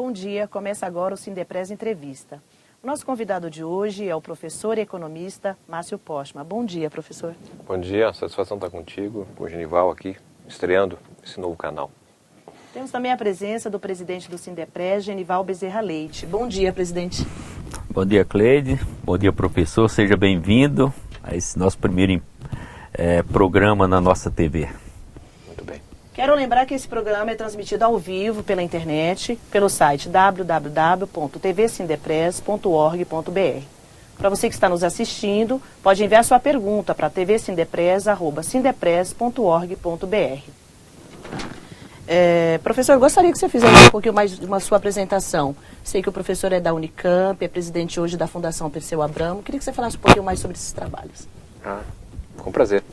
Bom dia, começa agora o Sindepres Entrevista. O nosso convidado de hoje é o professor e economista Márcio Postma. Bom dia, professor. Bom dia, satisfação estar contigo, com o Genival aqui, estreando esse novo canal. Temos também a presença do presidente do Sindepres, Genival Bezerra Leite. Bom dia, presidente. Bom dia, Cleide. Bom dia, professor. Seja bem-vindo a esse nosso primeiro programa na nossa TV. Muito bem. Quero lembrar que esse programa é transmitido ao vivo pela internet, pelo site www.tvsindepres.org.br. Para você que está nos assistindo, pode enviar sua pergunta para tvsindepres@sindepres.org.br. Professor, eu gostaria que você fizesse um pouquinho mais de uma sua apresentação. Sei que o professor é da Unicamp, é presidente hoje da Fundação Perseu Abramo. Queria que você falasse um pouquinho mais sobre esses trabalhos. Com prazer.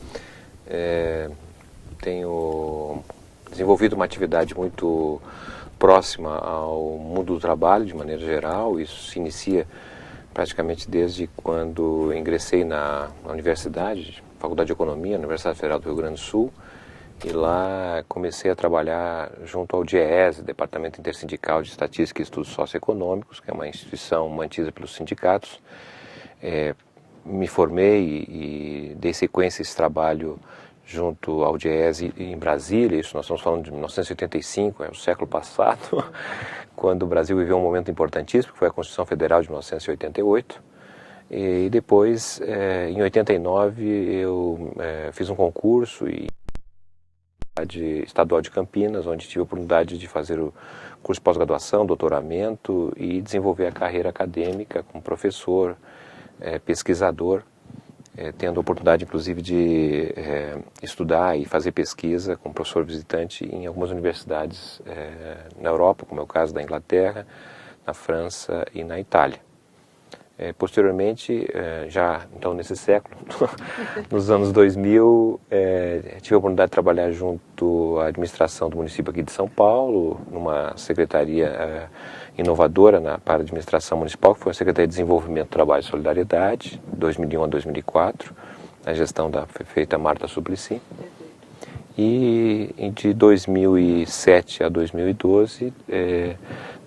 Tenho desenvolvido uma atividade muito próxima ao mundo do trabalho, de maneira geral. Isso se inicia praticamente desde quando ingressei na universidade, Faculdade de Economia, na Universidade Federal do Rio Grande do Sul. E lá comecei a trabalhar junto ao DIEESE, Departamento Intersindical de Estatística e Estudos Socioeconômicos, que é uma instituição mantida pelos sindicatos. Me formei e dei sequência a esse trabalho junto ao DIEESE em Brasília. Isso nós estamos falando de 1985, é o século passado, quando o Brasil viveu um momento importantíssimo, que foi a Constituição Federal de 1988. E depois, em 89, eu fiz um concurso estadual de Campinas, onde tive a oportunidade de fazer o curso de pós-graduação, doutoramento e desenvolver a carreira acadêmica como professor, pesquisador, tendo a oportunidade, inclusive, de estudar e fazer pesquisa como professor visitante em algumas universidades na Europa, como é o caso da Inglaterra, na França e na Itália. Posteriormente, já então nesse século, nos anos 2000, tive a oportunidade de trabalhar junto à administração do município aqui de São Paulo, numa secretaria inovadora para a administração municipal, que foi a Secretaria de Desenvolvimento, Trabalho e Solidariedade, 2001 a 2004, na gestão da prefeita Marta Suplicy. E de 2007 a 2012,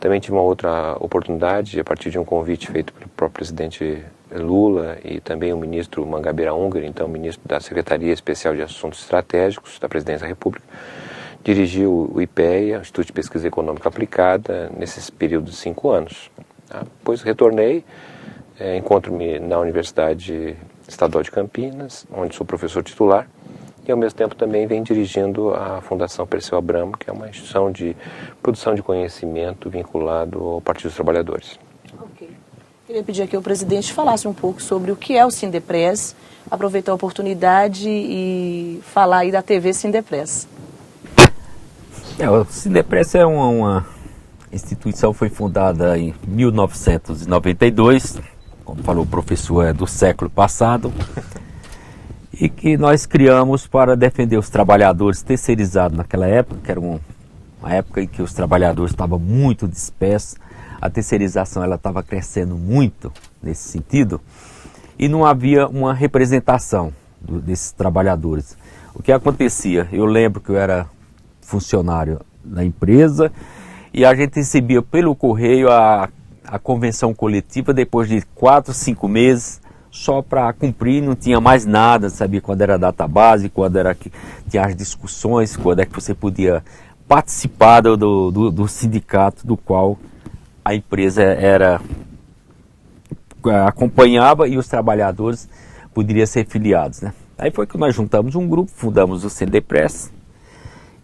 também tive uma outra oportunidade, a partir de um convite feito pelo próprio presidente Lula e também o ministro Mangabeira Unger, então ministro da Secretaria Especial de Assuntos Estratégicos da Presidência da República, dirigi o IPEA, Instituto de Pesquisa Econômica Aplicada, nesses períodos de 5 anos. Depois retornei, encontro-me na Universidade Estadual de Campinas, onde sou professor titular, e ao mesmo tempo também vem dirigindo a Fundação Perseu Abramo, que é uma instituição de produção de conhecimento vinculado ao Partido dos Trabalhadores. Ok. Queria pedir aqui ao presidente falasse um pouco sobre o que é o Sindepres, aproveitar a oportunidade e falar aí da TV Sindepres. O Sindepres é uma instituição que foi fundada em 1992, como falou o professor, do século passado, e que nós criamos para defender os trabalhadores terceirizados naquela época, que era uma época em que os trabalhadores estavam muito dispersos, a terceirização ela estava crescendo muito nesse sentido, e não havia uma representação desses trabalhadores. O que acontecia? Eu lembro que eu era funcionário da empresa e a gente recebia pelo correio a convenção coletiva depois de 4, 5 meses, só para cumprir, não tinha mais nada, sabia quando era a database, quando era que tinha as discussões, quando é que você podia participar do sindicato do qual a empresa acompanhava e os trabalhadores poderiam ser filiados, né? Aí foi que nós juntamos um grupo, fundamos o Sindepres,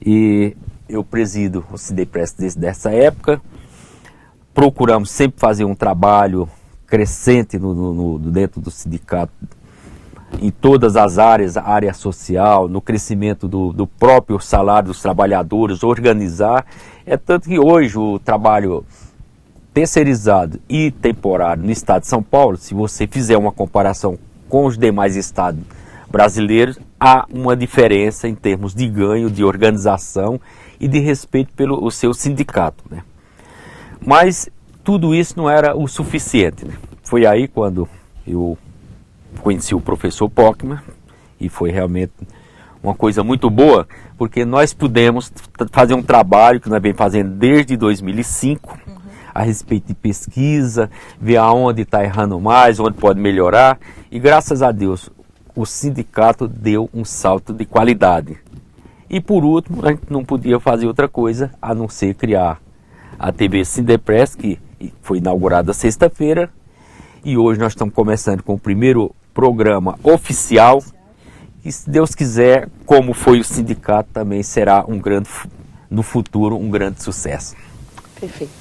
e eu presido o Sindepres desde essa época. Procuramos sempre fazer um trabalho crescente dentro do sindicato, em todas as áreas, a área social, no crescimento do próprio salário dos trabalhadores, organizar. É tanto que hoje o trabalho terceirizado e temporário no estado de São Paulo, se você fizer uma comparação com os demais estados brasileiros, há uma diferença em termos de ganho, de organização e de respeito pelo seu sindicato, né? Mas tudo isso não era o suficiente, né? Foi aí quando eu conheci o professor Postma e foi realmente uma coisa muito boa, porque nós pudemos fazer um trabalho que nós vem fazendo desde 2005, a respeito de pesquisa, ver aonde está errando mais, onde pode melhorar. E graças a Deus, o sindicato deu um salto de qualidade. E por último, a gente não podia fazer outra coisa a não ser criar a TV Sindepress, que foi inaugurada sexta-feira. E hoje nós estamos começando com o primeiro programa oficial. E se Deus quiser, como foi o sindicato, também será no futuro um grande sucesso. Perfeito.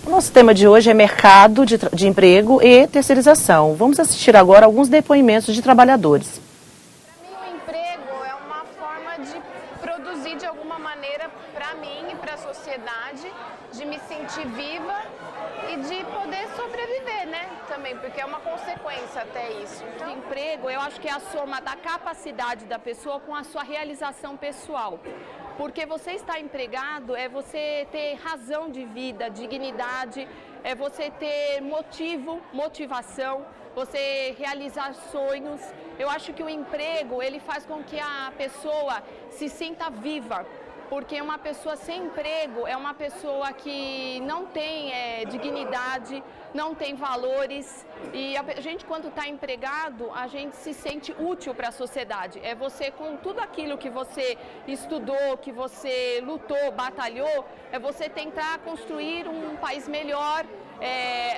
O nosso tema de hoje é mercado de emprego e terceirização. Vamos assistir agora alguns depoimentos de trabalhadores. Para mim, o emprego é uma forma de produzir de alguma maneira para mim e para a sociedade, de me sentir viva e de poder sobreviver, né? Também, porque é uma consequência até isso. O emprego, eu acho que é a soma da capacidade da pessoa com a sua realização pessoal. Porque você estar empregado é você ter razão de vida, dignidade, é você ter motivação, você realizar sonhos. Eu acho que o emprego, ele faz com que a pessoa se sinta viva. Porque uma pessoa sem emprego é uma pessoa que não tem dignidade, não tem valores. E a gente, quando está empregado, a gente se sente útil para a sociedade. É você, com tudo aquilo que você estudou, que você lutou, batalhou, é você tentar construir um país melhor,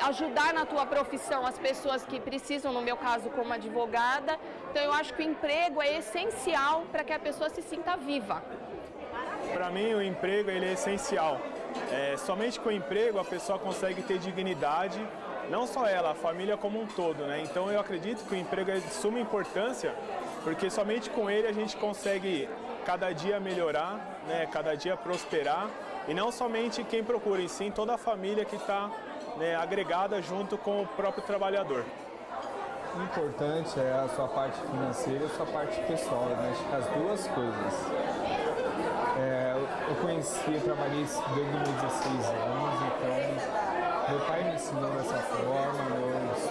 ajudar na tua profissão as pessoas que precisam, no meu caso, como advogada. Então, eu acho que o emprego é essencial para que a pessoa se sinta viva. Para mim, o emprego ele é essencial. Somente com o emprego a pessoa consegue ter dignidade, não só ela, a família como um todo, né? Então eu acredito que o emprego é de suma importância, porque somente com ele a gente consegue cada dia melhorar, né? Cada dia prosperar, e não somente quem procura, e sim toda a família que está, né, agregada junto com o próprio trabalhador. O importante é a sua parte financeira e a sua parte pessoal, né? As duas coisas. Eu trabalhei desde 2016 anos, então meu pai me ensinou dessa forma, meus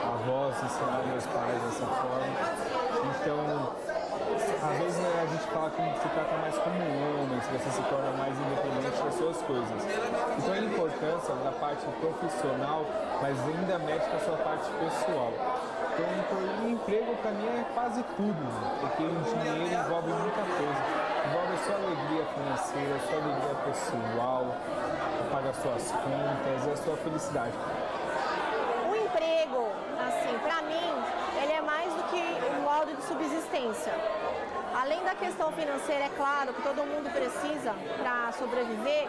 avós ensinaram meus pais dessa forma. Então, às vezes, né, a gente fala que se trata mais como um homem, se você se torna mais independente das suas coisas. Então a importância da parte profissional, mas ainda mexe com a sua parte pessoal. Então, o emprego para mim é quase tudo, né? Porque o dinheiro envolve muita coisa. Envolve a sua alegria financeira, a sua alegria pessoal, pagar suas contas e a sua felicidade. O emprego, assim, para mim, ele é mais do que um modo de subsistência. Além da questão financeira, é claro que todo mundo precisa para sobreviver,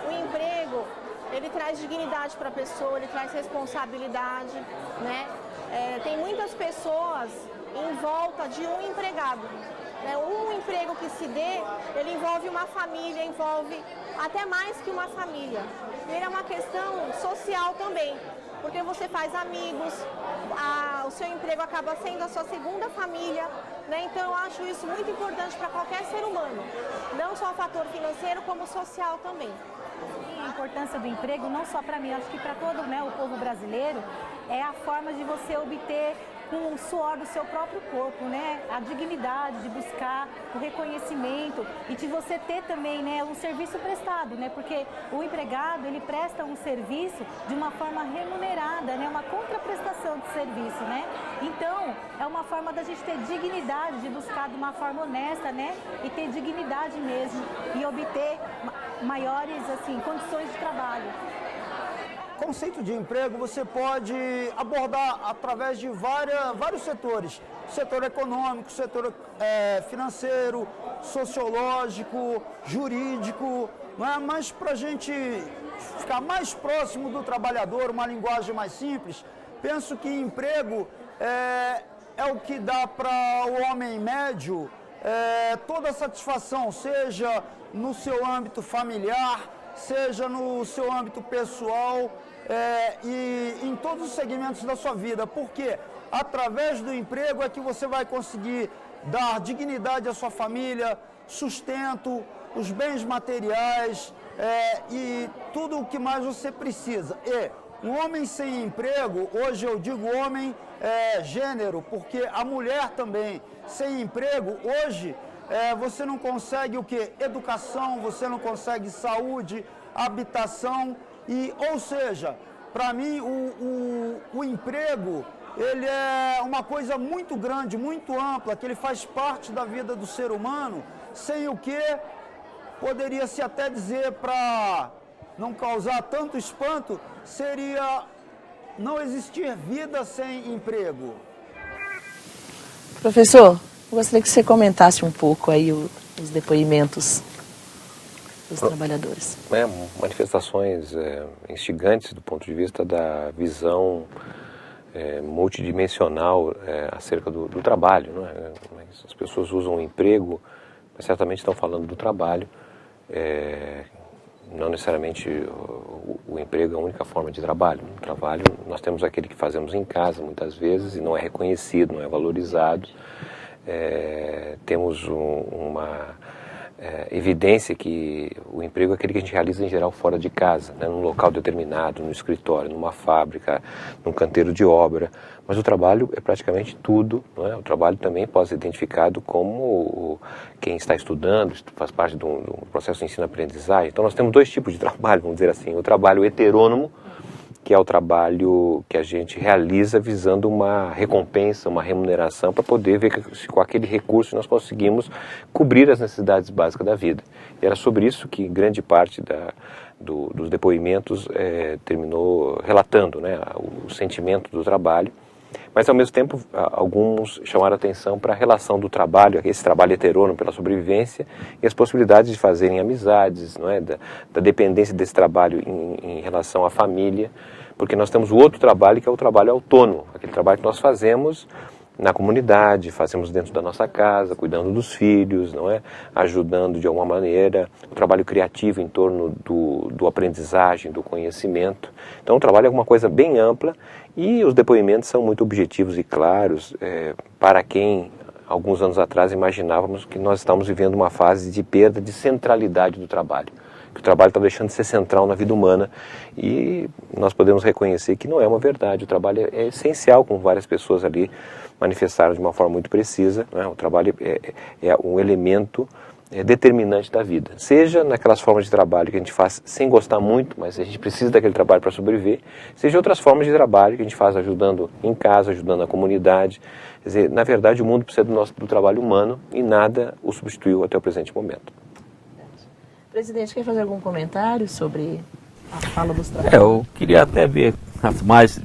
o emprego, ele traz dignidade para a pessoa, ele traz responsabilidade, né? Tem muitas pessoas em volta de um empregado. Um emprego que se dê, ele envolve uma família, envolve até mais que uma família. Ele é uma questão social também, porque você faz amigos, o seu emprego acaba sendo a sua segunda família, né? Então eu acho isso muito importante para qualquer ser humano, não só o fator financeiro, como social também. A importância do emprego, não só para mim, acho que para todo, né, o povo brasileiro, é a forma de você obter com o suor do seu próprio corpo, né, a dignidade de buscar o reconhecimento e de você ter também, né, um serviço prestado, né, porque o empregado, ele presta um serviço de uma forma remunerada, né, uma contraprestação de serviço, né. Então, é uma forma da gente ter dignidade, de buscar de uma forma honesta, né, e ter dignidade mesmo e obter maiores, assim, condições de trabalho. O conceito de emprego você pode abordar através de vários setores. Setor econômico, setor financeiro, sociológico, jurídico. Não é? Mas para a gente ficar mais próximo do trabalhador, uma linguagem mais simples, penso que emprego é o que dá para o homem médio toda a satisfação, seja no seu âmbito familiar, seja no seu âmbito pessoal, e em todos os segmentos da sua vida, porque através do emprego é que você vai conseguir dar dignidade à sua família, sustento, os bens materiais e tudo o que mais você precisa. E um homem sem emprego, hoje eu digo homem gênero, porque a mulher também sem emprego, hoje você não consegue o quê? Educação, você não consegue saúde, habitação. Ou seja, para mim o emprego, ele é uma coisa muito grande, muito ampla, que ele faz parte da vida do ser humano, sem o que poderia-se até dizer, para não causar tanto espanto, seria não existir vida sem emprego. Professor, eu gostaria que você comentasse um pouco aí os depoimentos dos trabalhadores. Manifestações instigantes do ponto de vista da visão multidimensional acerca do trabalho. Não é? As pessoas usam o emprego, mas certamente estão falando do trabalho. Não necessariamente o emprego é a única forma de trabalho. No trabalho, nós temos aquele que fazemos em casa, muitas vezes, e não é reconhecido, não é valorizado. Temos uma evidência que o emprego é aquele que a gente realiza, em geral, fora de casa, né, num local determinado, no escritório, numa fábrica, num canteiro de obra. Mas o trabalho é praticamente tudo. Não é? O trabalho também pode ser identificado como quem está estudando, faz parte do processo de ensino-aprendizagem. Então nós temos dois tipos de trabalho, vamos dizer assim. O trabalho heterônomo, que é o trabalho que a gente realiza visando uma recompensa, uma remuneração, para poder ver se com aquele recurso nós conseguimos cobrir as necessidades básicas da vida. E era sobre isso que grande parte dos depoimentos terminou relatando, né, o sentimento do trabalho. Mas, ao mesmo tempo, alguns chamaram a atenção para a relação do trabalho, esse trabalho heterônomo pela sobrevivência, e as possibilidades de fazerem amizades, não é? da dependência desse trabalho em relação à família, porque nós temos o outro trabalho, que é o trabalho autônomo, aquele trabalho que nós fazemos na comunidade, fazemos dentro da nossa casa, cuidando dos filhos, não é? Ajudando de alguma maneira, o trabalho criativo em torno do aprendizagem, do conhecimento. Então o trabalho é uma coisa bem ampla e os depoimentos são muito objetivos e claros para quem, alguns anos atrás, imaginávamos que nós estamos vivendo uma fase de perda de centralidade do trabalho. Que o trabalho está deixando de ser central na vida humana e nós podemos reconhecer que não é uma verdade. O trabalho é essencial, como várias pessoas ali manifestaram de uma forma muito precisa, né? O trabalho é um elemento determinante da vida. Seja naquelas formas de trabalho que a gente faz sem gostar muito, mas a gente precisa daquele trabalho para sobreviver, seja outras formas de trabalho que a gente faz ajudando em casa, ajudando a comunidade. Quer dizer, na verdade, o mundo precisa do trabalho humano e nada o substituiu até o presente momento. Presidente, quer fazer algum comentário sobre a fala dos trabalhadores? Eu queria até ver, mais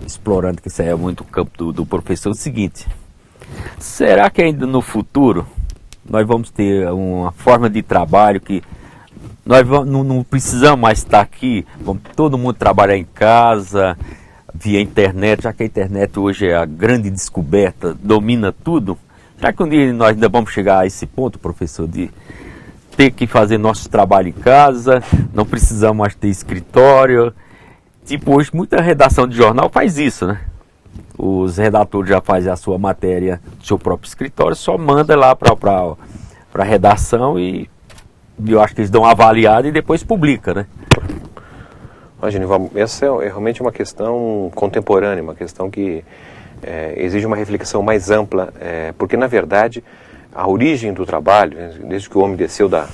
explorando, que isso aí é muito o campo do professor, o seguinte: será que ainda no futuro nós vamos ter uma forma de trabalho que nós não precisamos mais estar aqui, vamos todo mundo trabalhar em casa, via internet, já que a internet hoje é a grande descoberta, domina tudo? Será que um dia nós ainda vamos chegar a esse ponto, professor, de ter que fazer nosso trabalho em casa, não precisamos mais ter escritório? Tipo, hoje muita redação de jornal faz isso, né? Os redatores já fazem a sua matéria do seu próprio escritório, só manda lá para a redação e eu acho que eles dão uma avaliada e depois publica, né? Imagina, essa é realmente uma questão contemporânea, uma questão que exige uma reflexão mais ampla, porque na verdade a origem do trabalho, desde que o homem desceu da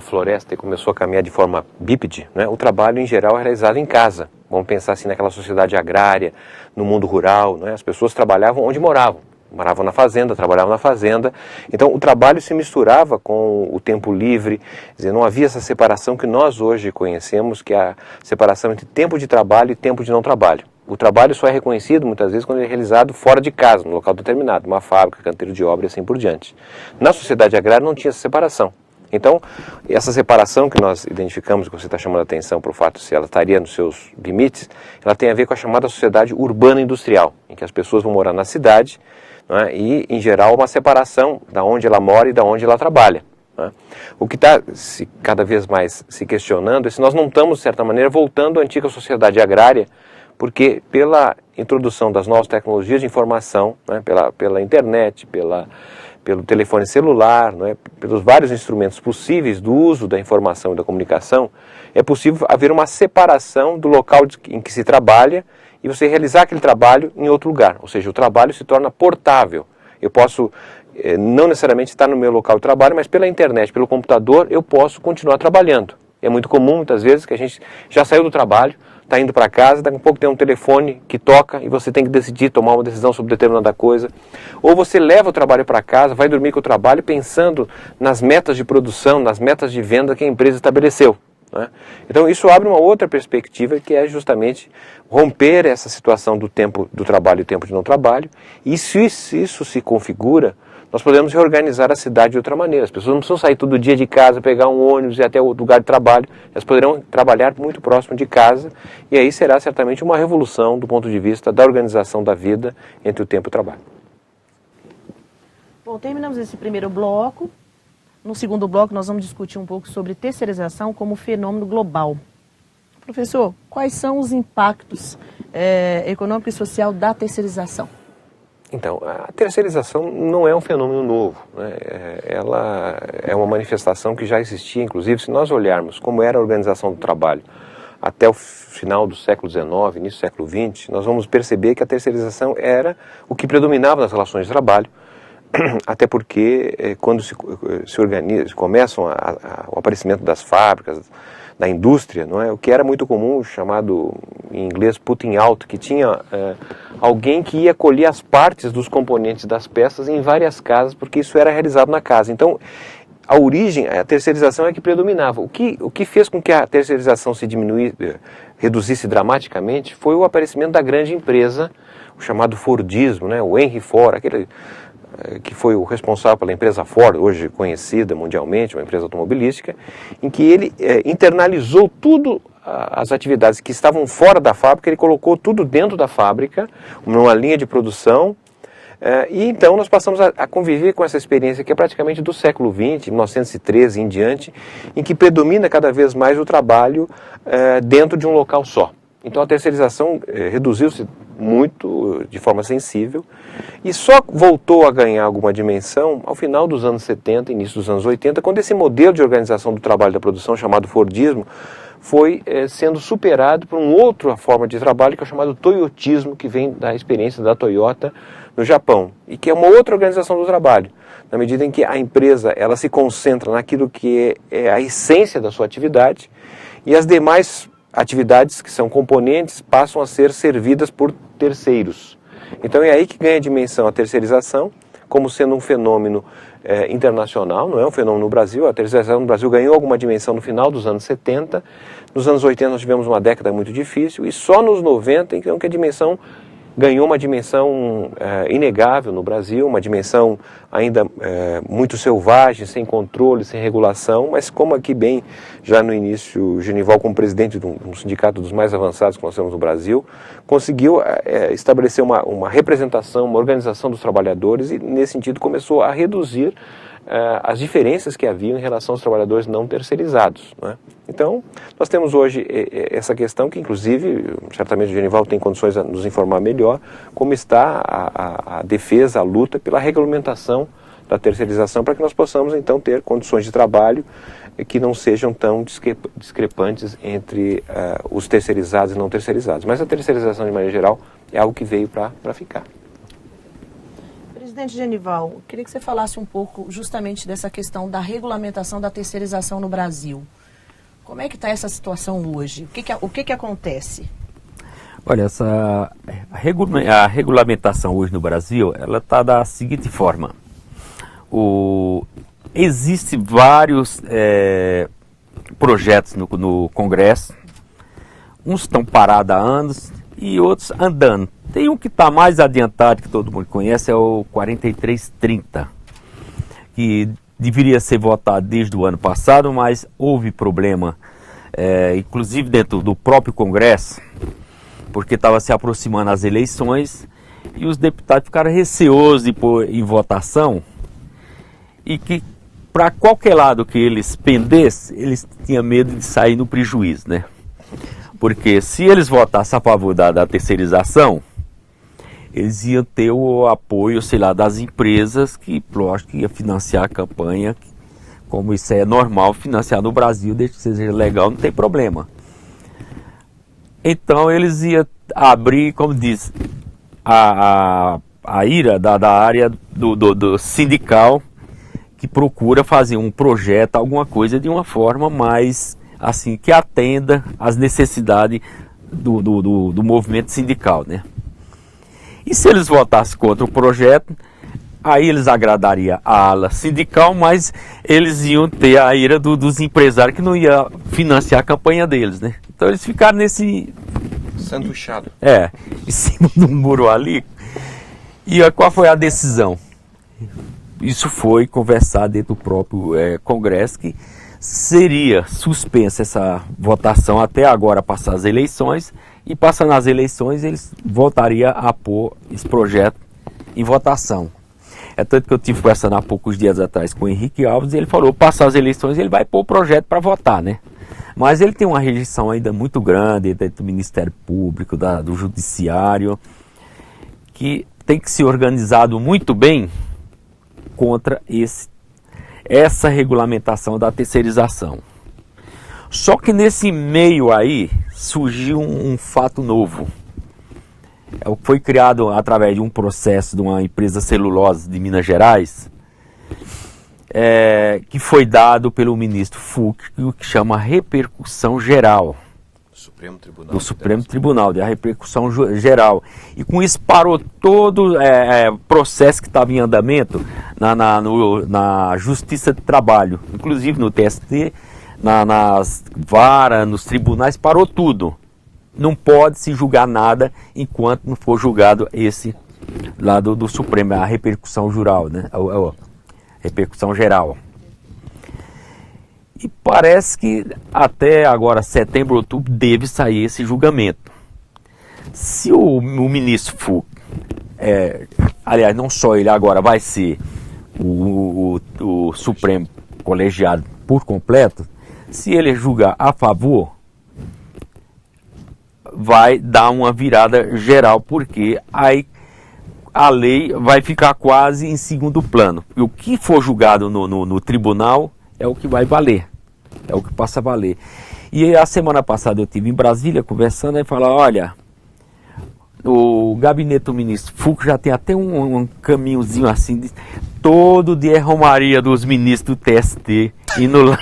floresta e começou a caminhar de forma bípede, né, o trabalho em geral é realizado em casa. Vamos pensar assim naquela sociedade agrária, no mundo rural, né, as pessoas trabalhavam onde moravam. Moravam na fazenda, trabalhavam na fazenda. Então o trabalho se misturava com o tempo livre, quer dizer, não havia essa separação que nós hoje conhecemos, que é a separação entre tempo de trabalho e tempo de não trabalho. O trabalho só é reconhecido muitas vezes quando ele é realizado fora de casa, num local determinado, uma fábrica, canteiro de obra e assim por diante. Na sociedade agrária não tinha essa separação. Então, essa separação que nós identificamos, que você está chamando a atenção para o fato se ela estaria nos seus limites, ela tem a ver com a chamada sociedade urbana-industrial, em que as pessoas vão morar na cidade, né, e, em geral, uma separação da onde ela mora e da onde ela trabalha. Né. O que está cada vez mais se questionando é se nós não estamos, de certa maneira, voltando à antiga sociedade agrária, porque pela introdução das novas tecnologias de informação, né, pela internet, pelo telefone celular, né, pelos vários instrumentos possíveis do uso da informação e da comunicação, é possível haver uma separação do local em que se trabalha e você realizar aquele trabalho em outro lugar. Ou seja, o trabalho se torna portável. Eu posso não necessariamente estar no meu local de trabalho, mas pela internet, pelo computador, eu posso continuar trabalhando. É muito comum, muitas vezes, que a gente já saiu do trabalho, está indo para casa, daqui a pouco tem um telefone que toca e você tem que decidir, tomar uma decisão sobre determinada coisa. Ou você leva o trabalho para casa, vai dormir com o trabalho pensando nas metas de produção, nas metas de venda que a empresa estabeleceu. Né? Então isso abre uma outra perspectiva, que é justamente romper essa situação do tempo do trabalho e tempo de não trabalho. E se isso se configura, nós podemos reorganizar a cidade de outra maneira. As pessoas não precisam sair todo dia de casa, pegar um ônibus e ir até o lugar de trabalho. Elas poderão trabalhar muito próximo de casa, e aí será certamente uma revolução do ponto de vista da organização da vida entre o tempo e o trabalho. Bom, terminamos esse primeiro bloco. No segundo bloco nós vamos discutir um pouco sobre terceirização como fenômeno global. Professor, quais são os impactos econômico e social da terceirização? Então, a terceirização não é um fenômeno novo, né? Ela é uma manifestação que já existia, inclusive, se nós olharmos como era a organização do trabalho até o final do século XIX, início do século XX, nós vamos perceber que a terceirização era o que predominava nas relações de trabalho, até porque quando se organiza, começam o aparecimento das fábricas, da indústria, não é? O que era muito comum, chamado em inglês putting out, que tinha alguém que ia colher as partes dos componentes das peças em várias casas, porque isso era realizado na casa. Então, a origem, a terceirização é que predominava. O que fez com que a terceirização se reduzisse dramaticamente foi o aparecimento da grande empresa, o chamado Fordismo, né? O Henry Ford, aquele que foi o responsável pela empresa Ford, hoje conhecida mundialmente, uma empresa automobilística, em que ele internalizou tudo, as atividades que estavam fora da fábrica, ele colocou tudo dentro da fábrica, numa linha de produção, e então nós passamos a conviver com essa experiência que é praticamente do século XX, 1913 em diante, em que predomina cada vez mais o trabalho dentro de um local só. Então a terceirização reduziu-se muito, de forma sensível, e só voltou a ganhar alguma dimensão ao final dos anos 70, início dos anos 80, quando esse modelo de organização do trabalho da produção, chamado Fordismo, foi sendo superado por uma outra forma de trabalho, que é o chamado Toyotismo, que vem da experiência da Toyota no Japão, e que é uma outra organização do trabalho, na medida em que a empresa ela se concentra naquilo que é a essência da sua atividade, e as demais atividades que são componentes passam a ser servidas por terceiros. Então é aí que ganha dimensão a terceirização, como sendo um fenômeno internacional, não é um fenômeno no Brasil. A terceirização no Brasil ganhou alguma dimensão no final dos anos 70, nos anos 80 nós tivemos uma década muito difícil, e só nos 90 então que a dimensão ganhou uma dimensão inegável no Brasil, uma dimensão ainda muito selvagem, sem controle, sem regulação, mas como aqui bem, já no início, Genival, como presidente de um sindicato dos mais avançados que nós temos no Brasil, conseguiu estabelecer uma representação, uma organização dos trabalhadores, e nesse sentido começou a reduzir as diferenças que havia em relação aos trabalhadores não terceirizados, não é? Então, nós temos hoje essa questão que, inclusive, certamente o Genival tem condições de nos informar melhor, como está a defesa, a luta pela regulamentação da terceirização, para que nós possamos, então, ter condições de trabalho que não sejam tão discrepantes entre os terceirizados e não terceirizados. Mas a terceirização, de maneira geral, é algo que veio para ficar. Presidente Genival, eu queria que você falasse um pouco justamente dessa questão da regulamentação da terceirização no Brasil. Como é que está essa situação hoje? O que acontece? Olha, a regulamentação hoje no Brasil, ela está da seguinte forma. Existem vários projetos no Congresso, uns estão parados há anos e outros andando. Tem um que está mais adiantado, que todo mundo conhece, é o 4330, que deveria ser votado desde o ano passado, mas houve problema, inclusive dentro do próprio Congresso, porque estava se aproximando as eleições e os deputados ficaram receosos de pôr em votação, e que para qualquer lado que eles pendessem, eles tinham medo de sair no prejuízo, né? Porque se eles votassem a favor da terceirização, eles iam ter o apoio, sei lá, das empresas que, lógico, ia financiar a campanha, como isso é normal financiar no Brasil, desde que seja legal, não tem problema. Então eles iam abrir, como diz, a ira da área do sindical, que procura fazer um projeto, alguma coisa de uma forma mais assim, que atenda às necessidades do movimento sindical, né? E se eles votassem contra o projeto, aí eles agradariam a ala sindical, mas eles iam ter a ira dos empresários que não iam financiar a campanha deles, né? Então eles ficaram nesse... sanduichado. Em cima do muro ali. E qual foi a decisão? Isso foi conversado dentro do próprio Congresso, que seria suspensa essa votação até agora passar as eleições, e passando as eleições eles voltariam a pôr esse projeto em votação. É tanto que eu tive conversando há poucos dias atrás com o Henrique Alves, e ele falou, passar as eleições ele vai pôr o projeto para votar, né? Mas ele tem uma rejeição ainda muito grande dentro do Ministério Público, do Judiciário, que tem que ser organizado muito bem contra essa regulamentação da terceirização. Só que nesse meio aí surgiu um fato novo. Foi criado através de um processo de uma empresa celulose de Minas Gerais, que foi dado pelo ministro Fux, que chama repercussão geral. Do Supremo Tribunal, a repercussão geral. E com isso parou todo o processo que estava em andamento na Justiça de Trabalho, inclusive no TST, nas varas, nos tribunais, parou tudo. Não pode se julgar nada enquanto não for julgado esse lado do Supremo, a repercussão geral, né? Repercussão geral. E parece que até agora, setembro, outubro, deve sair esse julgamento. Se o ministro Fux, aliás, não só ele agora, vai ser o Supremo colegiado por completo, se ele julgar a favor, vai dar uma virada geral, porque aí a lei vai ficar quase em segundo plano. E o que for julgado no tribunal é o que vai valer, é o que passa a valer. E a semana passada eu estive em Brasília conversando e falando, olha, o gabinete do ministro Fux já tem até um caminhozinho assim, todo dia é romaria dos ministros do TST, indo lá,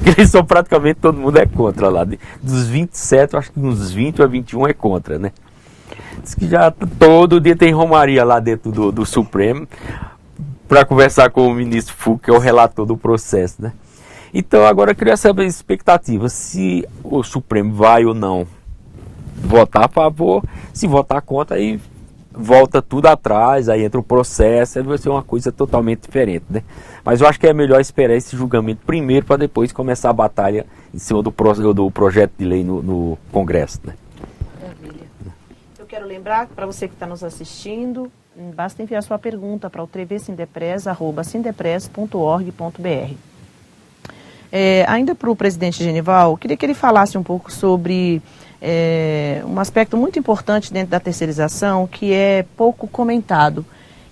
que eles são praticamente, todo mundo é contra lá, dos 27, acho que uns 20 a 21 é contra, né? Diz que já todo dia tem romaria lá dentro do Supremo, para conversar com o ministro Fux, que é o relator do processo, né? Então agora eu queria saber a expectativa, se o Supremo vai ou não votar a favor, se votar contra, aí volta tudo atrás, aí entra o processo, aí vai ser uma coisa totalmente diferente, né? Mas eu acho que é melhor esperar esse julgamento primeiro, para depois começar a batalha em cima do projeto de lei no Congresso, né? Maravilha. Eu quero lembrar, para você que está nos assistindo, basta enviar sua pergunta para o tvsindepres@sindepres.org.br. Ainda para o presidente Genival, queria que ele falasse um pouco sobre um aspecto muito importante dentro da terceirização, que é pouco comentado,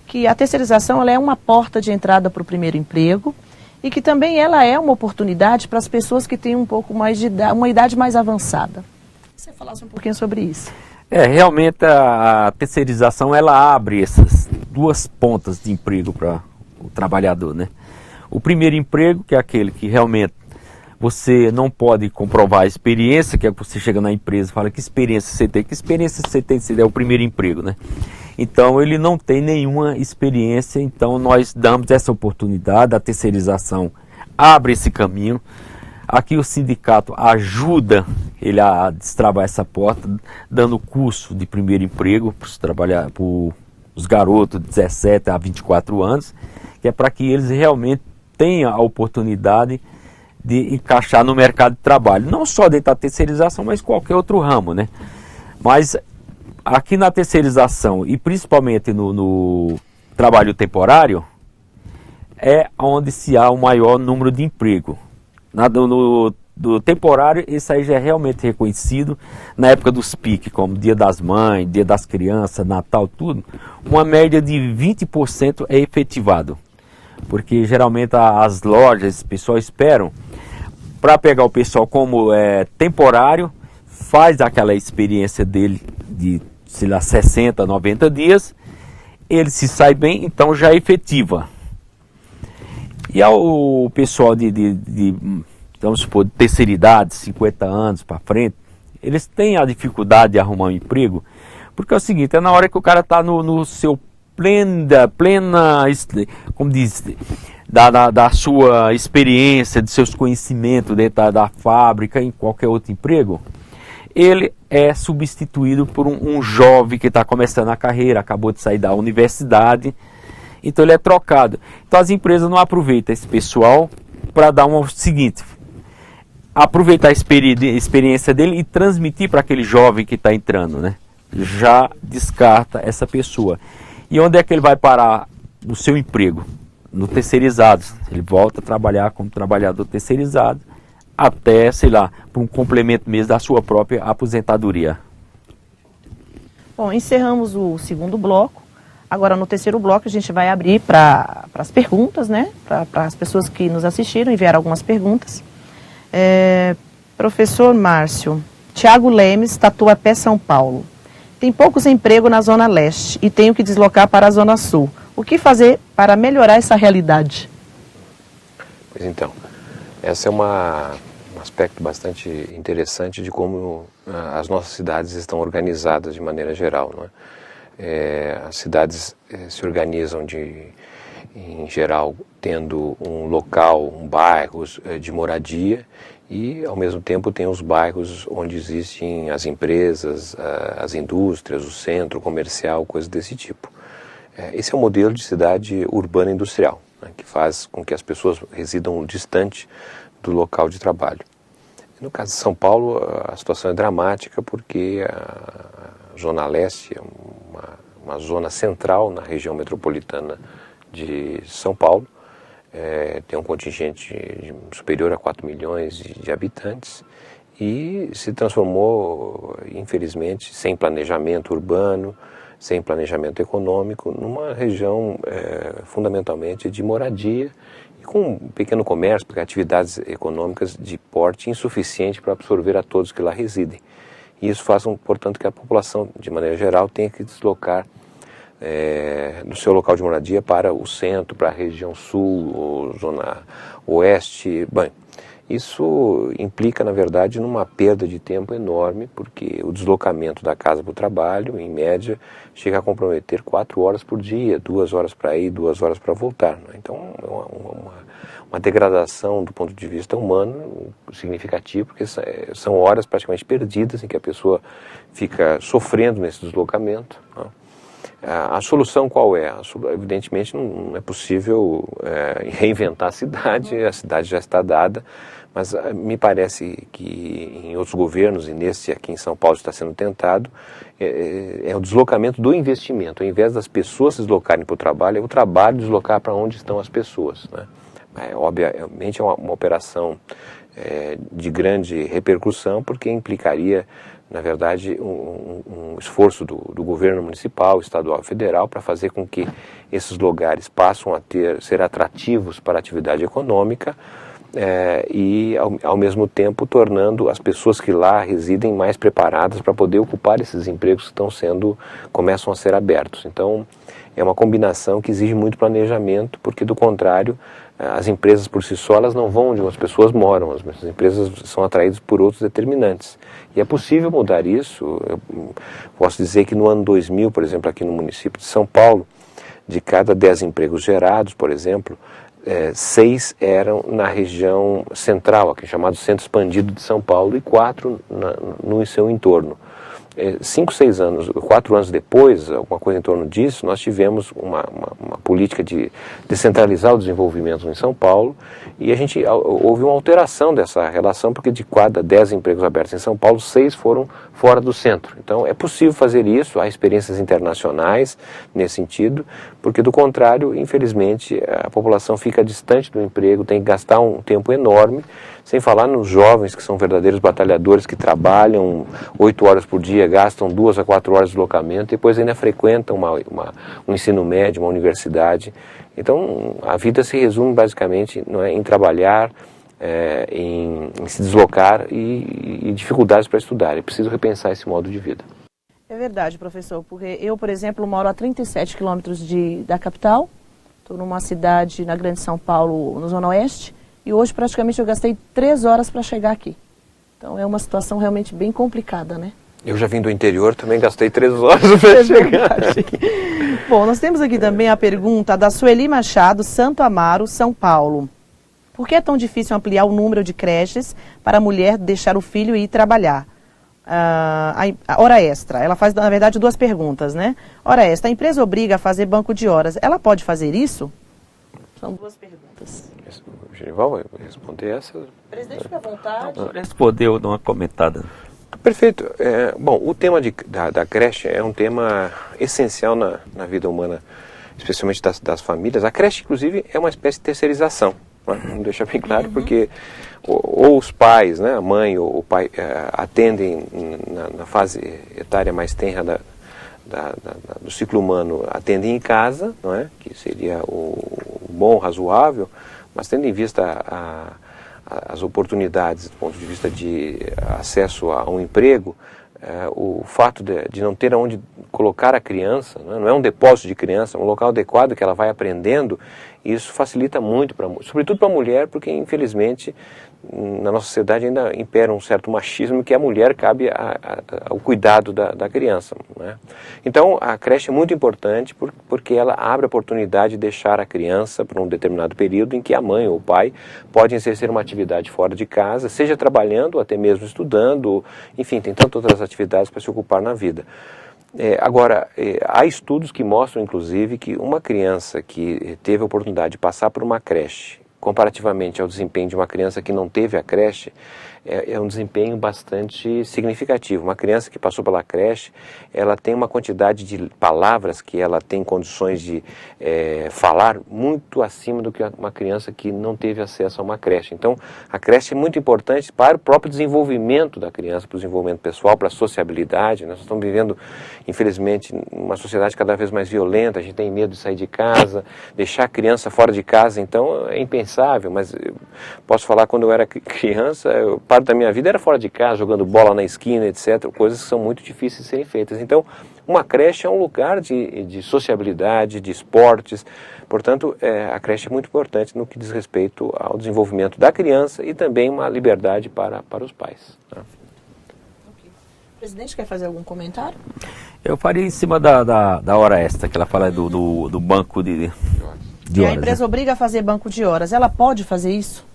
que a terceirização ela é uma porta de entrada para o primeiro emprego e que também ela é uma oportunidade para as pessoas que têm um pouco mais de uma idade mais avançada. Você falasse um pouquinho sobre isso. Realmente a terceirização ela abre essas duas pontas de emprego para o trabalhador, né? O primeiro emprego, que é aquele que realmente você não pode comprovar a experiência, que é que você chega na empresa e fala que experiência você tem, se é o primeiro emprego, né? Então ele não tem nenhuma experiência, então nós damos essa oportunidade, a terceirização abre esse caminho. Aqui o sindicato ajuda ele a destravar essa porta, dando curso de primeiro emprego para os garotos de 17 a 24 anos, que é para que eles realmente tenham a oportunidade de encaixar no mercado de trabalho, não só dentro da terceirização, mas qualquer outro ramo, né? Mas aqui na terceirização e principalmente no trabalho temporário é onde se há o maior número de emprego. Do temporário, esse aí já é realmente reconhecido na época dos piques, como Dia das Mães, Dia das Crianças, Natal, tudo, uma média de 20% é efetivado. Porque geralmente as lojas, o pessoal esperam para pegar o pessoal como temporário, faz aquela experiência dele de, sei lá, 60, 90 dias, ele se sai bem, então já efetiva. E o pessoal de vamos supor, de terceira idade, 50 anos para frente, eles têm a dificuldade de arrumar um emprego, porque é o seguinte, é na hora que o cara está no seu plena, como diz, da sua experiência, de seus conhecimentos dentro da fábrica, em qualquer outro emprego, ele é substituído por um jovem que está começando a carreira, acabou de sair da universidade, então ele é trocado. Então as empresas não aproveitam esse pessoal para dar o seguinte, aproveitar a experiência dele e transmitir para aquele jovem que está entrando, né? Já descarta essa pessoa. E onde é que ele vai parar no seu emprego? No terceirizado. Ele volta a trabalhar como trabalhador terceirizado até, sei lá, para um complemento mesmo da sua própria aposentadoria. Bom, encerramos o segundo bloco. Agora, no terceiro bloco, a gente vai abrir para as perguntas, né? Para as pessoas que nos assistiram, enviaram algumas perguntas. Professor Márcio, Tiago Lemes, Tatuapé, São Paulo. Tem poucos empregos na Zona Leste e tenho que deslocar para a Zona Sul. O que fazer para melhorar essa realidade? Pois então, esse é um aspecto bastante interessante de como as nossas cidades estão organizadas de maneira geral, não é? As cidades se organizam em geral tendo um local, bairros de moradia e ao mesmo tempo tem os bairros onde existem as empresas, as indústrias, o centro comercial, coisas desse tipo. Esse é o modelo de cidade urbana industrial, né, que faz com que as pessoas residam distante do local de trabalho. No caso de São Paulo, a situação é dramática porque a Zona Leste é uma zona central na região metropolitana de São Paulo, tem um contingente superior a 4 milhões de habitantes e se transformou, infelizmente, sem planejamento urbano, sem planejamento econômico, numa região fundamentalmente de moradia e com um pequeno comércio, porque atividades econômicas de porte insuficiente para absorver a todos que lá residem. E isso faz, portanto, que a população, de maneira geral, tenha que deslocar do seu local de moradia para o centro, para a região sul, ou zona oeste. Bem, isso implica, na verdade, numa perda de tempo enorme, porque o deslocamento da casa para o trabalho, em média, chega a comprometer 4 horas por dia, 2 horas para ir, 2 horas para voltar. Né? Então, é uma degradação do ponto de vista humano significativa, porque são horas praticamente perdidas em que a pessoa fica sofrendo nesse deslocamento. Né? A solução qual é? Evidentemente não é possível reinventar a cidade já está dada, mas me parece que em outros governos, e nesse aqui em São Paulo está sendo tentado, é o deslocamento do investimento. Ao invés das pessoas se deslocarem para o trabalho, é o trabalho deslocar para onde estão as pessoas. Né? Obviamente é uma operação de grande repercussão, porque implicaria, na verdade, um esforço do governo municipal, estadual e federal para fazer com que esses lugares passem a ser atrativos para a atividade econômica e, ao mesmo tempo, tornando as pessoas que lá residem mais preparadas para poder ocupar esses empregos que começam a ser abertos. Então, é uma combinação que exige muito planejamento, porque, do contrário, as empresas por si só elas não vão onde as pessoas moram, as empresas são atraídas por outros determinantes. E é possível mudar isso. Eu posso dizer que no ano 2000, por exemplo, aqui no município de São Paulo, de cada 10 empregos gerados, por exemplo, 6 eram na região central, aqui chamado Centro Expandido de São Paulo, e 4 no seu entorno. 5, 6 anos, 4 anos depois, alguma coisa em torno disso, nós tivemos uma política de descentralizar o desenvolvimento em São Paulo e houve uma alteração dessa relação, porque de cada 10 empregos abertos em São Paulo, 6 foram fora do centro. Então é possível fazer isso, há experiências internacionais nesse sentido, porque do contrário, infelizmente, a população fica distante do emprego, tem que gastar um tempo enorme, sem falar nos jovens que são verdadeiros batalhadores, que trabalham 8 horas por dia, gastam 2 a 4 horas de deslocamento, depois ainda frequentam um ensino médio, uma universidade. Então, a vida se resume basicamente em trabalhar, em se deslocar e dificuldades para estudar. É preciso repensar esse modo de vida. É verdade, professor, porque eu, por exemplo, moro a 37 quilômetros da capital, estou numa cidade na Grande São Paulo, no Zona Oeste, e hoje praticamente eu gastei 3 horas para chegar aqui. Então é uma situação realmente bem complicada, né? Eu já vim do interior, também gastei 3 horas para chegar. Bom, nós temos aqui também a pergunta da Sueli Machado, Santo Amaro, São Paulo. Por que é tão difícil ampliar o número de creches para a mulher deixar o filho e ir trabalhar? A hora extra, ela faz na verdade 2 perguntas, né? Hora extra, a empresa obriga a fazer banco de horas, ela pode fazer isso? São 2 perguntas. O Genival vai responder essa? Presidente, fica à vontade. Respondeu, eu dou uma comentada. Perfeito. Bom, o tema da creche é um tema essencial na vida humana, especialmente das famílias. A creche, inclusive, é uma espécie de terceirização. Né? Vamos deixar bem claro, porque ou os pais, né, a mãe ou o pai, atendem na fase etária mais tenra do ciclo humano, atendem em casa, não é? Que seria o bom, razoável, mas tendo em vista as oportunidades do ponto de vista de acesso a um emprego, o fato de não ter aonde colocar a criança, não é um depósito de criança, é um local adequado que ela vai aprendendo, isso facilita muito, sobretudo para a mulher, porque infelizmente na nossa sociedade ainda impera um certo machismo que a mulher cabe ao cuidado da criança. Né? Então a creche é muito importante porque ela abre a oportunidade de deixar a criança por um determinado período em que a mãe ou o pai podem exercer uma atividade fora de casa, seja trabalhando ou até mesmo estudando, enfim, tem tantas outras atividades para se ocupar na vida. Agora, há estudos que mostram, inclusive, que uma criança que teve a oportunidade de passar por uma creche, comparativamente ao desempenho de uma criança que não teve a creche, é um desempenho bastante significativo. Uma criança que passou pela creche, ela tem uma quantidade de palavras que ela tem condições de falar muito acima do que uma criança que não teve acesso a uma creche. Então, a creche é muito importante para o próprio desenvolvimento da criança, para o desenvolvimento pessoal, para a sociabilidade. Nós estamos vivendo, infelizmente, uma sociedade cada vez mais violenta, a gente tem medo de sair de casa, deixar a criança fora de casa, então é impensável, mas eu posso falar, quando eu era criança, parte da minha vida era fora de casa, jogando bola na esquina, etc., coisas que são muito difíceis de serem feitas. Então, uma creche é um lugar de sociabilidade, de esportes, portanto, a creche é muito importante no que diz respeito ao desenvolvimento da criança e também uma liberdade para os pais. Né? O presidente quer fazer algum comentário? Eu faria em cima da hora extra, que ela fala do banco de horas. A empresa obriga a fazer banco de horas, ela pode fazer isso?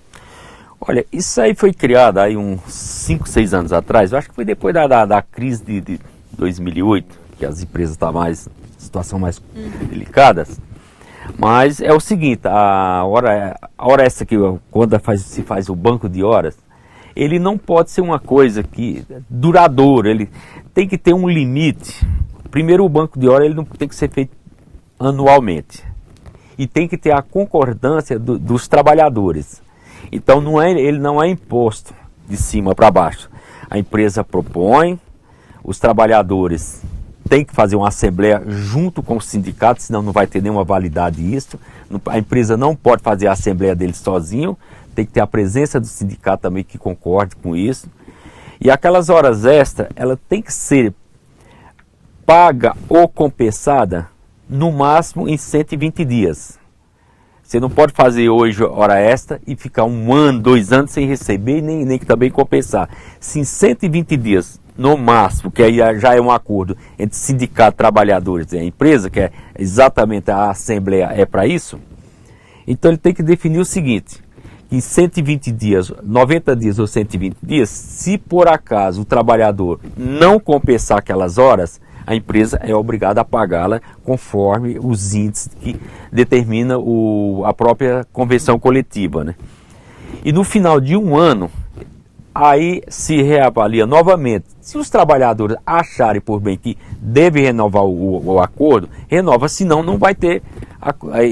Olha, isso aí foi criado aí uns 5, 6 anos atrás, eu acho que foi depois da crise de 2008, que as empresas estavam em situação mais delicadas. Mas é o seguinte, a hora extra que quando se faz o banco de horas, ele não pode ser uma coisa que duradoura, ele tem que ter um limite. Primeiro, o banco de horas ele não tem que ser feito anualmente e tem que ter a concordância dos trabalhadores. Então ele não é imposto de cima para baixo. A empresa propõe, os trabalhadores têm que fazer uma assembleia junto com o sindicato, senão não vai ter nenhuma validade isso. A empresa não pode fazer a assembleia dele sozinho, tem que ter a presença do sindicato também que concorde com isso. E aquelas horas extras, ela tem que ser paga ou compensada no máximo em 120 dias. Você não pode fazer hoje hora extra e ficar 1 ano, 2 anos sem receber, nem também compensar. Se em 120 dias, no máximo, que aí já é um acordo entre sindicato, trabalhadores e a empresa, que é exatamente a assembleia é para isso, então ele tem que definir o seguinte, que em 120 dias, 90 dias ou 120 dias, se por acaso o trabalhador não compensar aquelas horas, a empresa é obrigada a pagá-la conforme os índices que determina a própria convenção coletiva, né? E no final de 1 ano, aí se reavalia novamente. Se os trabalhadores acharem por bem que deve renovar o acordo, renova, senão não vai ter a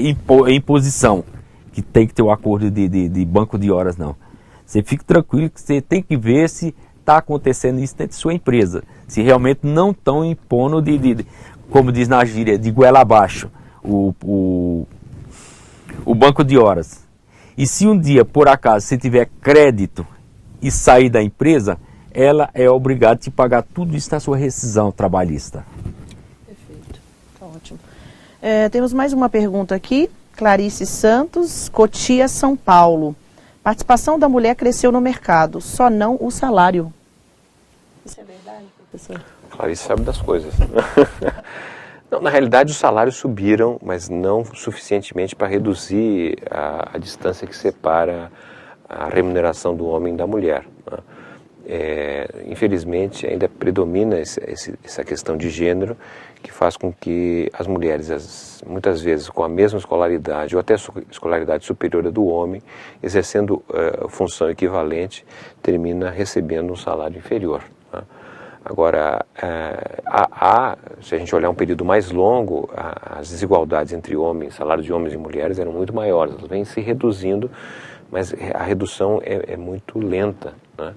imposição, que tem que ter o acordo de banco de horas, não. Você fique tranquilo que você tem que ver se está acontecendo isso dentro de sua empresa. Se realmente não estão impondo como diz na gíria, de goela abaixo, o banco de horas. E se um dia, por acaso, você tiver crédito e sair da empresa, ela é obrigada a te pagar tudo isso na sua rescisão trabalhista. Perfeito. Tá ótimo. Temos mais uma pergunta aqui. Clarice Santos, Cotia, São Paulo. Participação da mulher cresceu no mercado, só não o salário. Isso é verdade, professor? Clarice sabe das coisas. Não, na realidade, os salários subiram, mas não suficientemente para reduzir a distância que separa a remuneração do homem da mulher, né? Infelizmente, ainda predomina essa questão de gênero, que faz com que as mulheres, muitas vezes com a mesma escolaridade ou até escolaridade superior à do homem, exercendo função equivalente, termina recebendo um salário inferior, né? Agora, se a gente olhar um período mais longo, as desigualdades entre homens, salários de homens e mulheres eram muito maiores, elas vêm se reduzindo, mas a redução é muito lenta, né?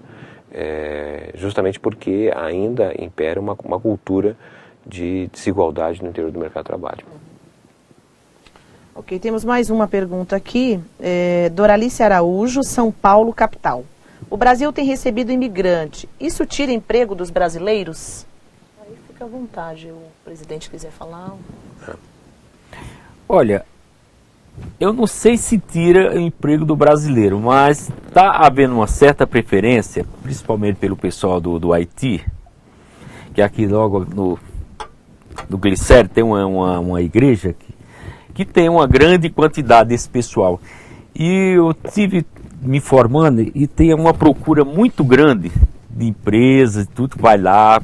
Justamente porque ainda impera uma cultura de desigualdade no interior do mercado de trabalho. Ok, temos mais uma pergunta aqui, Doralice Araújo, São Paulo, capital. O Brasil tem recebido imigrante. Isso tira emprego dos brasileiros? Aí fica à vontade, o presidente quiser falar. Olha, eu não sei se tira o emprego do brasileiro, mas está havendo uma certa preferência, principalmente pelo pessoal do Haiti, que aqui logo no Glicério tem uma igreja que tem uma grande quantidade desse pessoal. E eu tive me informando e tem uma procura muito grande de empresas, tudo que vai lá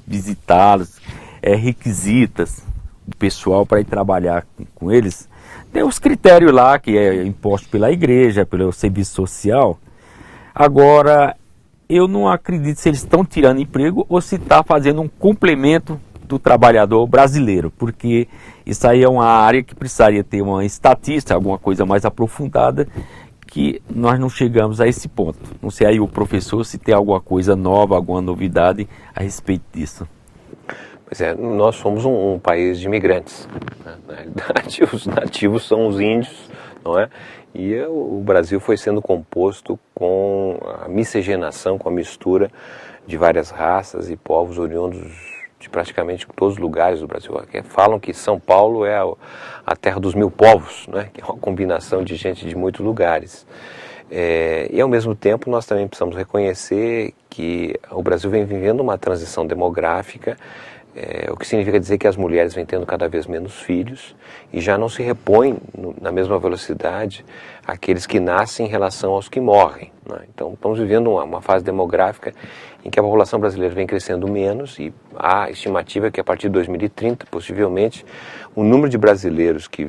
visitá-los, requisitas o pessoal para ir trabalhar com eles. Tem os critérios lá que é imposto pela igreja, pelo serviço social. Agora, eu não acredito se eles estão tirando emprego ou se está fazendo um complemento do trabalhador brasileiro, porque isso aí é uma área que precisaria ter uma estatística, alguma coisa mais aprofundada, que nós não chegamos a esse ponto. Não sei aí o professor se tem alguma coisa nova, alguma novidade a respeito disso. Pois é, nós somos um país de imigrantes, né? Na realidade, os nativos são os índios, não é? E o Brasil foi sendo composto com a miscigenação, com a mistura de várias raças e povos oriundos de praticamente todos os lugares do Brasil. Falam que São Paulo é a terra dos 1000 povos, né? Que é uma combinação de gente de muitos lugares. E ao mesmo tempo nós também precisamos reconhecer que o Brasil vem vivendo uma transição demográfica, o que significa dizer que as mulheres vêm tendo cada vez menos filhos e já não se repõem na mesma velocidade aqueles que nascem em relação aos que morrem, né? Então estamos vivendo uma fase demográfica em que a população brasileira vem crescendo menos e a estimativa é que a partir de 2030, possivelmente, o número de brasileiros que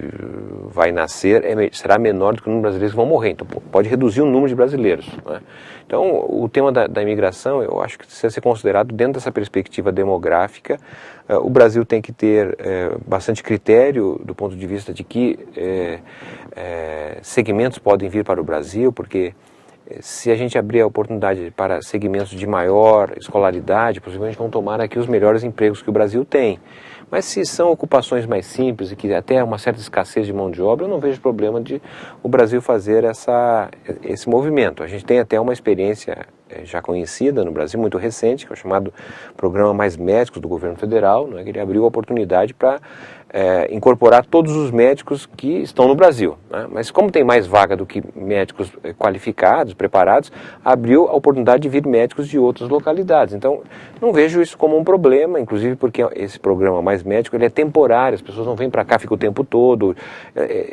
vai nascer será menor do que o número de brasileiros que vão morrer. Então pode reduzir o número de brasileiros, né? Então o tema da imigração, eu acho que precisa ser considerado dentro dessa perspectiva demográfica. O Brasil tem que ter bastante critério do ponto de vista de que segmentos podem vir para o Brasil, porque se a gente abrir a oportunidade para segmentos de maior escolaridade, possivelmente vão tomar aqui os melhores empregos que o Brasil tem. Mas se são ocupações mais simples e que até há uma certa escassez de mão de obra, eu não vejo problema de o Brasil fazer esse movimento. A gente tem até uma experiência já conhecida no Brasil, muito recente, que é o chamado Programa Mais Médicos do Governo Federal, né, que ele abriu a oportunidade para incorporar todos os médicos que estão no Brasil, né? Mas como tem mais vaga do que médicos qualificados, preparados, abriu a oportunidade de vir médicos de outras localidades. Então, não vejo isso como um problema, inclusive porque esse programa Mais Médico ele é temporário, as pessoas não vêm para cá, ficam o tempo todo,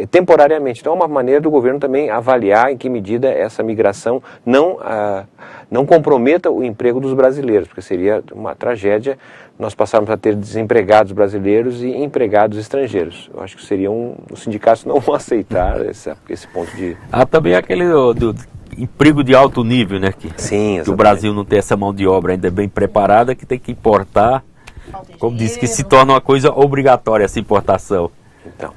temporariamente. Então, é uma maneira do governo também avaliar em que medida essa migração não comprometa o emprego dos brasileiros, porque seria uma tragédia nós passarmos a ter desempregados brasileiros e empregados estrangeiros. Eu acho que seria os sindicatos não vão aceitar esse ponto de... Também aquele do emprego de alto nível, né? Sim, que o Brasil não tem essa mão de obra ainda bem preparada, que tem que importar, como disse, que se torna uma coisa obrigatória essa importação. Então,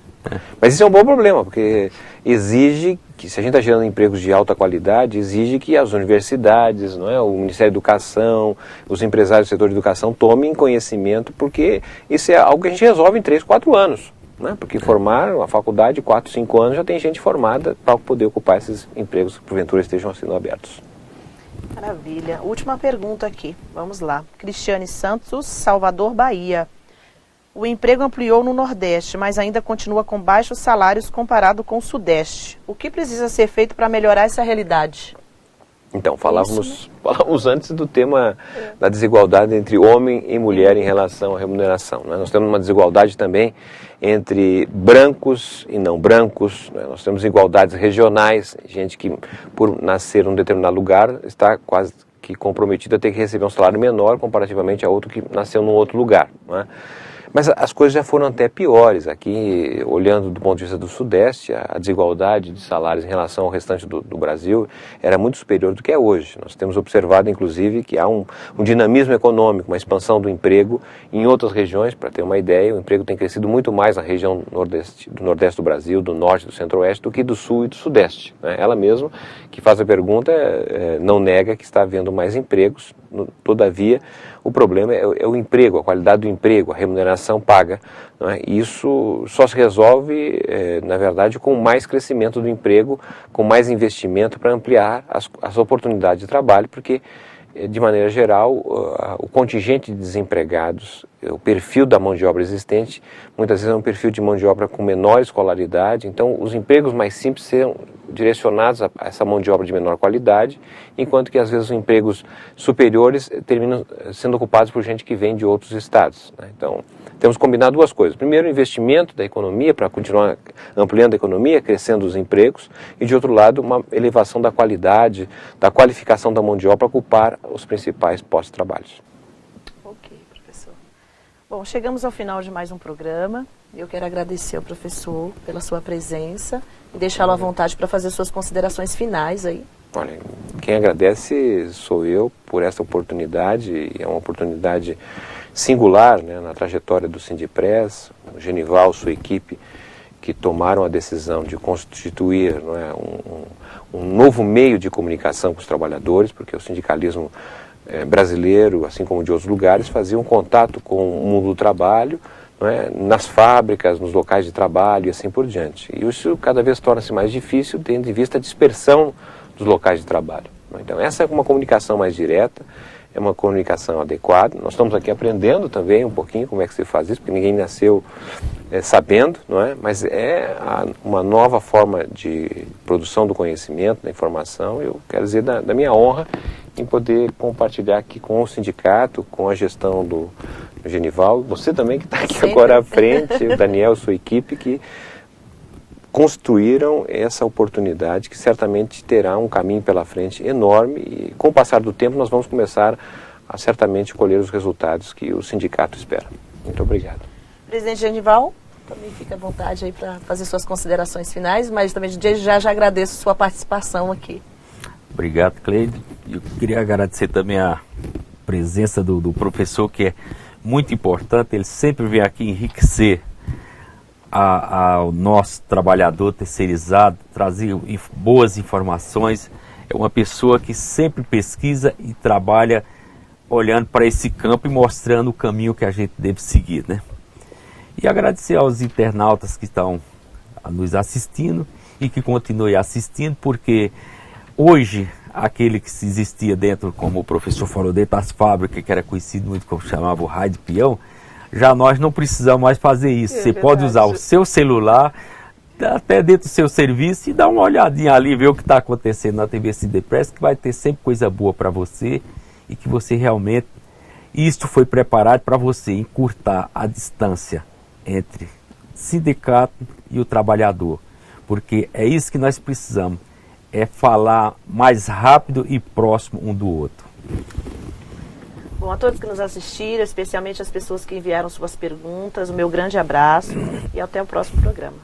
mas isso é um bom problema, porque exige que, se a gente está gerando empregos de alta qualidade, exige que as universidades, não é, o Ministério da Educação, os empresários do setor de educação tomem conhecimento, porque isso é algo que a gente resolve em 3, 4 anos. Né? Porque formar uma faculdade de 4, 5 anos já tem gente formada para poder ocupar esses empregos que porventura estejam sendo abertos. Maravilha. Última pergunta aqui. Vamos lá. Cristiane Santos, Salvador, Bahia. o emprego ampliou no Nordeste, mas ainda continua com baixos salários comparado com o Sudeste. O que precisa ser feito para melhorar essa realidade? Então, falávamos antes do tema da desigualdade entre homem e mulher em relação à remuneração, né? Nós temos uma desigualdade também entre brancos e não brancos, né? Nós temos igualdades regionais, gente que por nascer em um determinado lugar está quase que comprometido a ter que receber um salário menor comparativamente a outro que nasceu num outro lugar, não é? Mas as coisas já foram até piores. Aqui, olhando do ponto de vista do Sudeste, a desigualdade de salários em relação ao restante do Brasil era muito superior do que é hoje. Nós temos observado, inclusive, que há um dinamismo econômico, uma expansão do emprego em outras regiões. Para ter uma ideia, o emprego tem crescido muito mais na região do Nordeste do Brasil, do Norte, do Centro-Oeste, do que do Sul e do Sudeste, né? Ela mesma, que faz a pergunta, não nega que está havendo mais empregos. Todavia, o problema é o emprego, a qualidade do emprego, a remuneração paga, não é? Isso só se resolve, na verdade, com mais crescimento do emprego, com mais investimento para ampliar as oportunidades de trabalho, porque, de maneira geral, o contingente de desempregados, o perfil da mão de obra existente, muitas vezes é um perfil de mão de obra com menor escolaridade, então os empregos mais simples serão direcionados a essa mão de obra de menor qualidade, enquanto que às vezes os empregos superiores terminam sendo ocupados por gente que vem de outros estados, né? Então, temos que combinar duas coisas. Primeiro, o investimento da economia para continuar ampliando a economia, crescendo os empregos, e de outro lado, uma elevação da qualidade, da qualificação da mão de obra para ocupar os principais postos de trabalho. Ok, professor. Bom, chegamos ao final de mais um programa. Eu quero agradecer ao professor pela sua presença e deixá-lo à vontade para fazer suas considerações finais aí. Olha, quem agradece sou eu por essa oportunidade, é uma oportunidade singular, né, na trajetória do Sindipres, o Genival, sua equipe, que tomaram a decisão de constituir, não é, um novo meio de comunicação com os trabalhadores, porque o sindicalismo brasileiro, assim como de outros lugares, fazia um contato com o mundo do trabalho, não é, nas fábricas, nos locais de trabalho e assim por diante. E isso cada vez torna-se mais difícil, tendo em vista a dispersão dos locais de trabalho. Então, essa é uma comunicação mais direta, é uma comunicação adequada. Nós estamos aqui aprendendo também um pouquinho como é que se faz isso, porque ninguém nasceu sabendo, não é? Mas é uma nova forma de produção do conhecimento, da informação. Eu quero dizer da minha honra em poder compartilhar aqui com o sindicato, com a gestão do Genival, você também que está aqui sempre agora à frente, o Daniel, sua equipe, que construíram essa oportunidade que certamente terá um caminho pela frente enorme e com o passar do tempo nós vamos começar a certamente colher os resultados que o sindicato espera. Muito obrigado. Presidente Genival, também fica à vontade aí para fazer suas considerações finais, mas também já agradeço sua participação aqui. Obrigado, Cleide. Eu queria agradecer também a presença do professor, que é muito importante, ele sempre vem aqui enriquecer ao nosso trabalhador terceirizado, trazer boas informações. É uma pessoa que sempre pesquisa e trabalha olhando para esse campo e mostrando o caminho que a gente deve seguir, né? E agradecer aos internautas que estão nos assistindo e que continuem assistindo, porque hoje aquele que existia dentro, como o professor falou, dentro das fábricas, que era conhecido muito como chamava o raio de peão, já nós não precisamos mais fazer isso. Você pode usar o seu celular, até dentro do seu serviço, e dar uma olhadinha ali, ver o que está acontecendo na TV Sindipres, que vai ter sempre coisa boa para você, e que você realmente, isto foi preparado para você encurtar a distância entre sindicato e o trabalhador, porque é isso que nós precisamos, é falar mais rápido e próximo um do outro. Bom, a todos que nos assistiram, especialmente as pessoas que enviaram suas perguntas, o meu grande abraço e até o próximo programa.